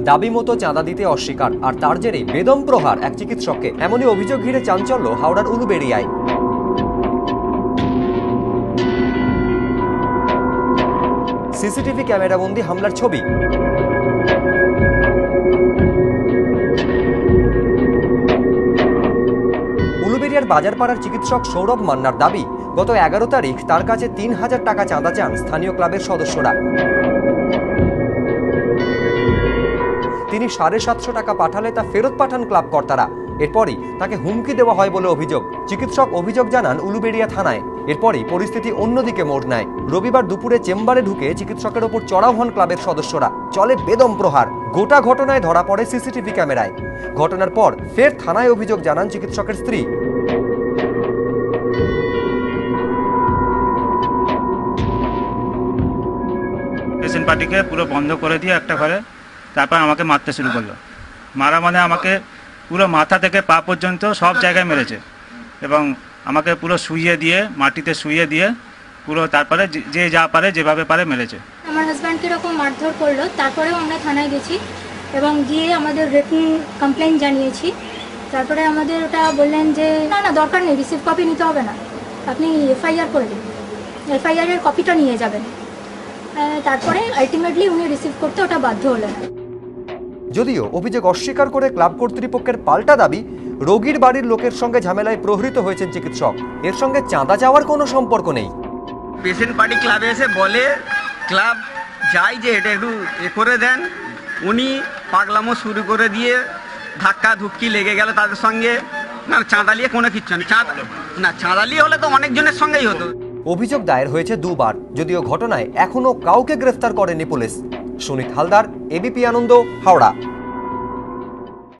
দাবি মতো চাঁদা দিতে অস্বীকার, আর তার জেরে বেদম প্রহার এক চিকিৎসককে। এমনই অভিযোগ ঘিরে চাঞ্চল্য হাওড়ার উলুবেড়িয়ায়। সিসিটিভি ক্যামেরাবন্দি হামলার ছবি। উলুবেড়িয়ার বাজারপাড়ার চিকিৎসক সৌরভ মান্নার দাবি, গত 11 তারিখ তার কাছে 3000 টাকা চাঁদা চান স্থানীয় ক্লাবের সদস্যরা। তিনি 750 টাকা পাঠালে তা ফেরত পাঠান ক্লাব কর্তারা। এরপরই তাকে হুমকি দেওয়া হয় বলে অভিযোগ। চিকিৎসক অভিযোগ জানান উলুবেড়িয়া থানায়। এরপরই পরিস্থিতি অন্যদিকে মোড় নেয়। রবিবার দুপুরে চেম্বারে ঢুকে চিকিৎসকের ওপর চড়াও হন ক্লাবের সদস্যরা। চলে বেদম প্রহার। গোটা ঘটনায় ধরা পড়ে সিসিটিভি ক্যামেরায়। ঘটনার পর ফের থানায় অভিযোগ জানান চিকিৎসকের স্ত্রী। পেশেন্ট পার্টিকে পুরো বন্ধ করে দিয়ে একটা ঘরে, তারপর আমাকে মারতে শুরু করলো। মারা মানে আমাকে পুরো মাথা থেকে পা পর্যন্ত সব জায়গায় মেরেছে এবং আমাকে পুরো শুইয়ে দিয়ে, মাটিতে শুইয়ে দিয়ে পুরো, তারপরে যে যা পারে যেভাবে পারে মেরেছে। আমার হাজব্যান্ডকে এরকম মারধর করলো, তারপরেও আমরা থানায় গেছি এবং গিয়ে আমাদের রিটেন কমপ্লেন জানিয়েছি। তারপরে আমাদের ওটা বললেন যে না দরকার নেই, রিসিভ কপি নিতে হবে না, আপনি এফআইআর করে দিন, এফআইআরের কপিটা নিয়ে যাবেন। তারপরে আলটিমেটলি উনি রিসিভ করতে ওটা বাধ্য হলেন। যদিও অভিযোগ অস্বীকার করে ক্লাব কর্তৃপক্ষের পাল্টা দাবি, রোগীর বাড়ির লোকের সঙ্গে ঝামেলায় প্রহৃত হয়েছেন চিকিৎসক। এর সঙ্গে চাঁদা চাওয়ার কোনো সম্পর্ক নেই। পেশেন্ট পার্টি ক্লাবে এসে বলে, ক্লাব যাই যে এটা একটু করে দেন, উনি পাগলামো শুরু করে দিয়ে ধাক্কা ধুক্কি লেগে গেল তাদের সঙ্গে। না চাঁদা নিয়ে কোনো কিচ্ছু নেই, চাঁদা নিয়ে হলে তো অনেকজনের সঙ্গেই হতো। অভিযোগ দায়ের হয়েছে দুবার, যদিও ঘটনায় এখনো কাউকে গ্রেফতার করেনি পুলিশ। সুনীত হালদার, এবিপি আনন্দ, হাওড়া।